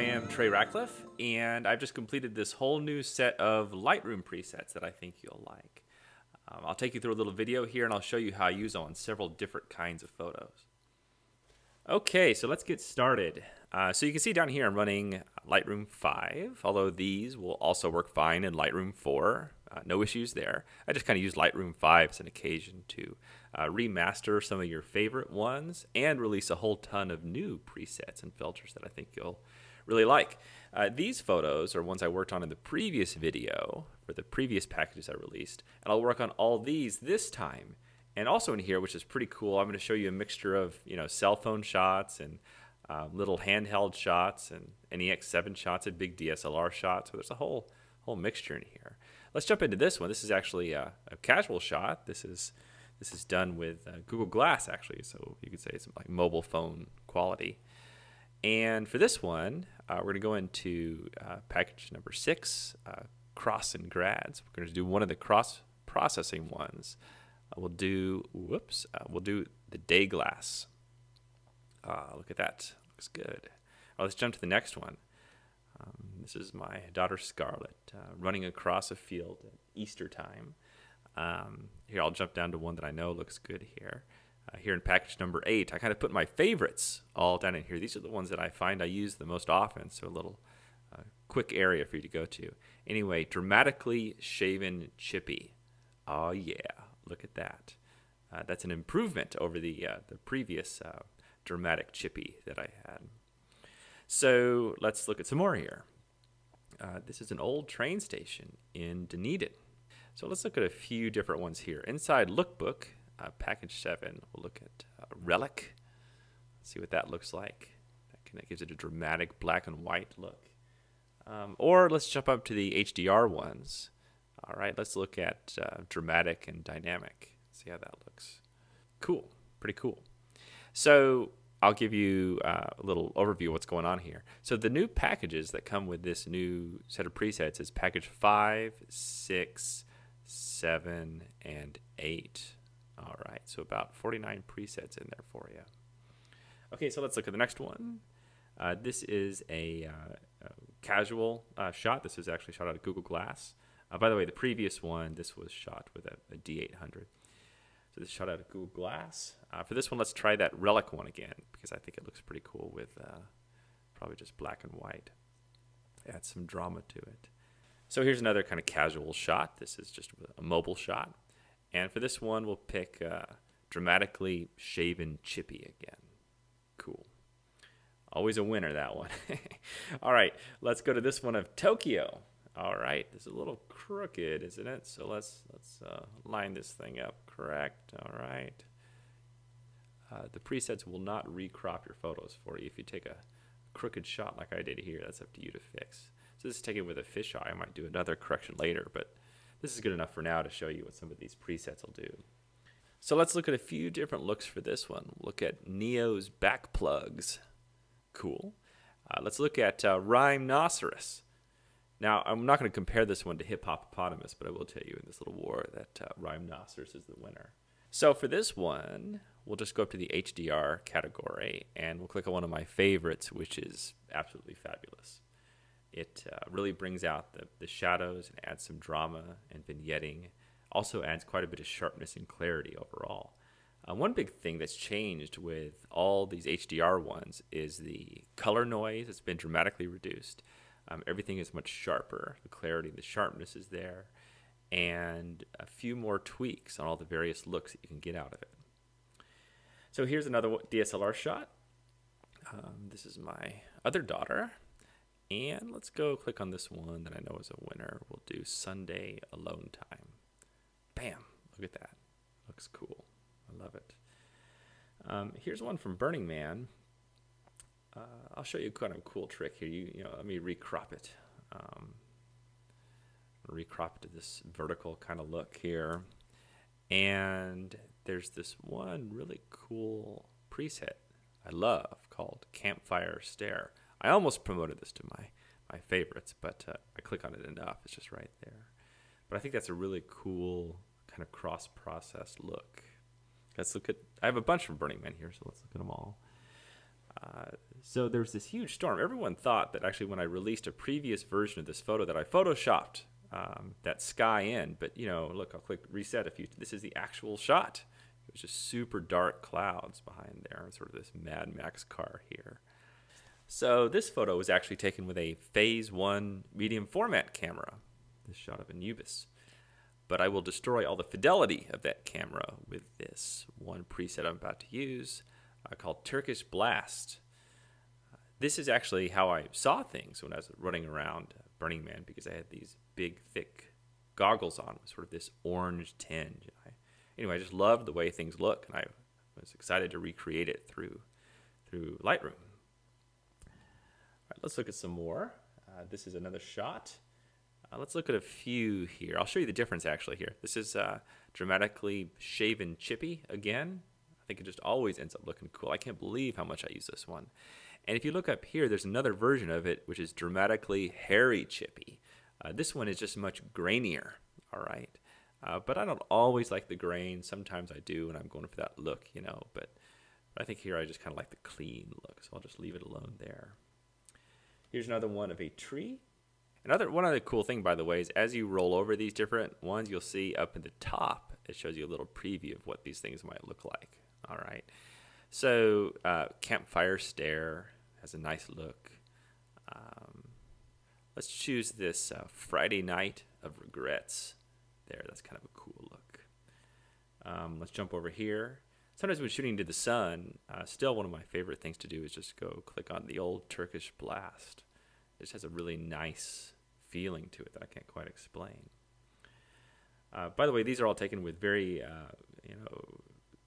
I am Trey Ratcliff, and I've just completed this whole new set of Lightroom presets that I think you'll like. I'll take you through a little video here, and I'll show you how I use them on several different kinds of photos. Okay, so let's get started. So you can see down here I'm running Lightroom 5, although these will also work fine in Lightroom 4. No issues there. I just kind of use Lightroom 5 as an occasion to remaster some of your favorite ones and release a whole ton of new presets and filters that I think you'll really like. These photos are ones I worked on in the previous video for the previous packages I released, and I'll work on all these this time. And also in here, which is pretty cool, I'm going to show you a mixture of cell phone shots and little handheld shots and NEX7 shots and big DSLR shots. So there's a whole mixture in here. Let's jump into this one. This is actually a casual shot. This is done with Google Glass, actually, so you could say it's like mobile phone quality. And for this one, we're going to go into package number 6, cross and grads. We're going to do one of the cross processing ones. We'll do the day glass. Look at that, looks good. Let's jump to the next one. This is my daughter Scarlett running across a field at Easter time. Here, I'll jump down to one that I know looks good here. Here in package number 8, I kind of put my favorites all down in here. These are the ones that I find I use the most often, so a little quick area for you to go to. Anyway, dramatically shaven chippy. Oh yeah, look at that. That's an improvement over the previous dramatic chippy that I had. So let's look at some more here. This is an old train station in Dunedin. So let's look at a few different ones here. Inside Lookbook, package 7, we'll look at Relic. Let's see what that looks like. That gives it a dramatic black and white look. Or let's jump up to the HDR ones. All right, let's look at dramatic and dynamic. See how that looks. Cool, pretty cool. So I'll give you a little overview of what's going on here. So the new packages that come with this new set of presets is package 5, 6, 7, and 8. All right, so about 49 presets in there for you. Okay, so let's look at the next one. This is a casual shot. This is actually shot out of Google Glass. By the way, the previous one, this was shot with a D800. So this is shot out of Google Glass. For this one, let's try that Relic one again, because I think it looks pretty cool with probably just black and white. Add some drama to it. So here's another kind of casual shot. This is just a mobile shot. And for this one, we'll pick dramatically shaven chippy again. Cool. Always a winner, that one. All right, let's go to this one of Tokyo. All right, this is a little crooked, isn't it? So let's line this thing up correct. All right. The presets will not recrop your photos for you. If you take a crooked shot like I did here, that's up to you to fix. So this is taken with a fisheye. I might do another correction later, but this is good enough for now to show you what some of these presets will do. So let's look at a few different looks for this one. Look at Neo's back plugs. Cool. Let's look at Rhinoceros. Now, I'm not going to compare this one to Hippopotamus, but I will tell you in this little war that Rhinoceros is the winner. So for this one, we'll just go up to the HDR category, and we'll click on one of my favorites, which is absolutely fabulous. It really brings out the shadows and adds some drama and vignetting. Also adds quite a bit of sharpness and clarity overall. One big thing that's changed with all these HDR ones is the color noise. It's been dramatically reduced. Everything is much sharper. The clarity, the sharpness is there, and a few more tweaks on all the various looks that you can get out of it. So here's another DSLR shot. This is my other daughter, and let's go click on this one that I know is a winner. We'll do Sunday Alone Time. Bam! Look at that. Looks cool. I love it. Here's one from Burning Man. I'll show you kind of a cool trick here. Let me recrop it. Recrop to this vertical kind of look here. And there's this one really cool preset I love called Campfire Stare. I almost promoted this to my favorites, but I click on it enough. It's just right there. But I think that's a really cool kind of cross-processed look. Let's look at, I have a bunch from Burning Man here, so let's look at them all. So there's this huge storm. Everyone thought that actually when I released a previous version of this photo that I photoshopped that sky in, but you know, look, I'll click reset this is the actual shot. It was just super dark clouds behind there, sort of this Mad Max car here. So this photo was actually taken with a Phase 1 medium format camera, this shot of Anubis. But I will destroy all the fidelity of that camera with this one preset I'm about to use called Turkish Blast. This is actually how I saw things when I was running around Burning Man, because I had these big, thick goggles on with sort of this orange tinge. Anyway, I just loved the way things look, and I was excited to recreate it through Lightroom. All right, let's look at some more. This is another shot. Let's look at a few here. I'll show you the difference actually here. This is dramatically shaven chippy again. I think it just always ends up looking cool. I can't believe how much I use this one. And if you look up here, there's another version of it which is dramatically hairy chippy. This one is just much grainier, all right? But I don't always like the grain. Sometimes I do, and I'm going for that look, you know. But I think here I just kind of like the clean look, so I'll just leave it alone there. Here's another one of a tree. One other cool thing, by the way, is as you roll over these different ones, you'll see up at the top, it shows you a little preview of what these things might look like. All right. So Campfire Stare has a nice look. Let's choose this Friday Night of Regrets. There, that's kind of a cool look. Let's jump over here. Sometimes when shooting to the sun, still one of my favorite things to do is just go click on the old Turkish Blast. It just has a really nice feeling to it that I can't quite explain. By the way, these are all taken with very,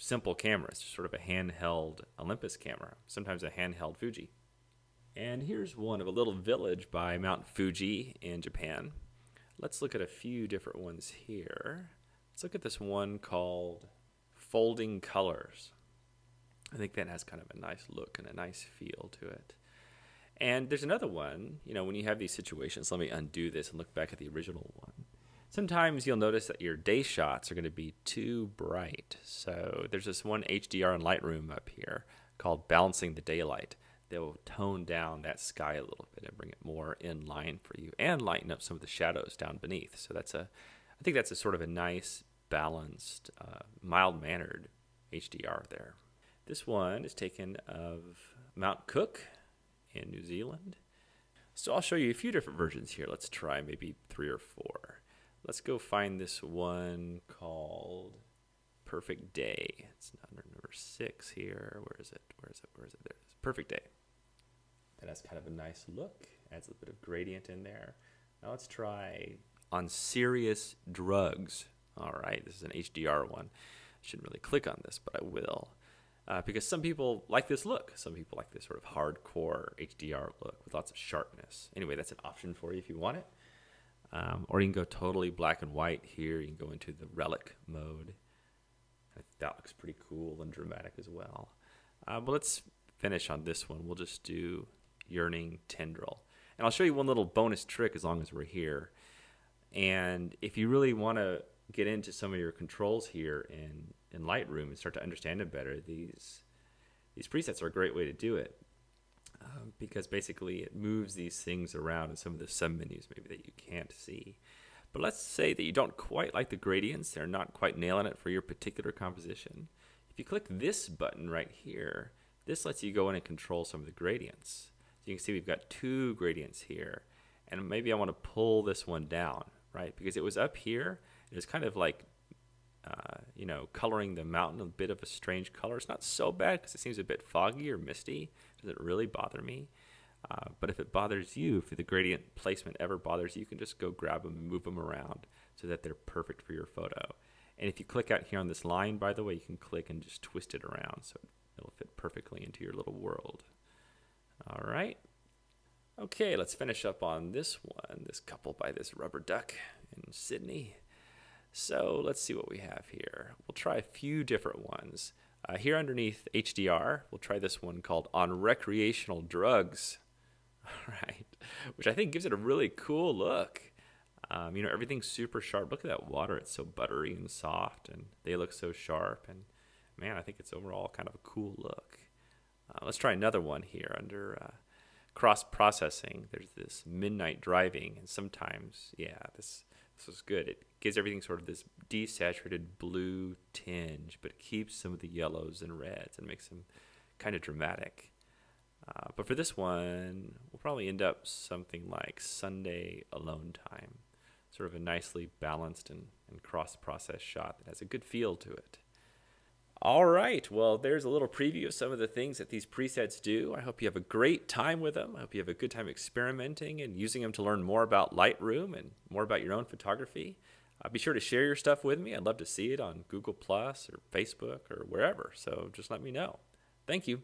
simple cameras, sort of a handheld Olympus camera, sometimes a handheld Fuji. And here's one of a little village by Mount Fuji in Japan. Let's look at a few different ones here. Let's look at this one called Folding Colors. I think that has kind of a nice look and a nice feel to it. And there's another one, you know, when you have these situations, let me undo this and look back at the original one. Sometimes you'll notice that your day shots are going to be too bright. So there's this one HDR in Lightroom up here called Balancing the Daylight. They'll tone down that sky a little bit and bring it more in line for you and lighten up some of the shadows down beneath. So I think that's a sort of a nice, balanced, mild-mannered HDR there. This one is taken of Mount Cook in New Zealand. So I'll show you a few different versions here. Let's try maybe 3 or 4. Let's go find this one called Perfect Day. It's under number 6 here. Where is it? There it is. Perfect Day. That has kind of a nice look. Adds a bit of gradient in there. Now let's try On Serious Drugs. All right, this is an HDR one. I shouldn't really click on this, but I will. Because some people like this look. Some people like this sort of hardcore HDR look with lots of sharpness. Anyway, that's an option for you if you want it. Or you can go totally black and white here. You can go into the relic mode. That looks pretty cool and dramatic as well. But let's finish on this one. We'll just do Yearning Tendril. And I'll show you one little bonus trick as long as we're here. And if you really want to get into some of your controls here in Lightroom and start to understand them better, these presets are a great way to do it. Because basically it moves these things around in some of the submenus maybe that you can't see. But let's say that you don't quite like the gradients, they're not quite nailing it for your particular composition. If you click this button right here, this lets you go in and control some of the gradients. So you can see we've got 2 gradients here, and maybe I want to pull this one down, right? Because it was up here, it was kind of like coloring the mountain a bit of a strange color. It's not so bad because it seems a bit foggy or misty. It doesn't really bother me. But if it bothers you, if the gradient placement ever bothers you, you can just go grab them and move them around so that they're perfect for your photo. And if you click out here on this line, by the way, you can click and just twist it around so it'll fit perfectly into your little world. All right. Okay, let's finish up on this one, this couple by this rubber duck in Sydney. So let's see what we have here. We'll try a few different ones. Here underneath HDR, we'll try this one called On Recreational Drugs. All right, which I think gives it a really cool look. Everything's super sharp. Look at that water. It's so buttery and soft, and they look so sharp. And man, I think it's overall kind of a cool look. Let's try another one here under cross-processing. There's this midnight driving, and sometimes, yeah, this is good. It gives everything sort of this desaturated blue tinge, but it keeps some of the yellows and reds and makes them kind of dramatic. But for this one, we'll probably end up something like Sunday alone time, sort of a nicely balanced and cross-processed shot that has a good feel to it. All right, well, there's a little preview of some of the things that these presets do. I hope you have a great time with them. I hope you have a good time experimenting and using them to learn more about Lightroom and more about your own photography. Be sure to share your stuff with me. I'd love to see it on Google Plus or Facebook or wherever, so just let me know. Thank you.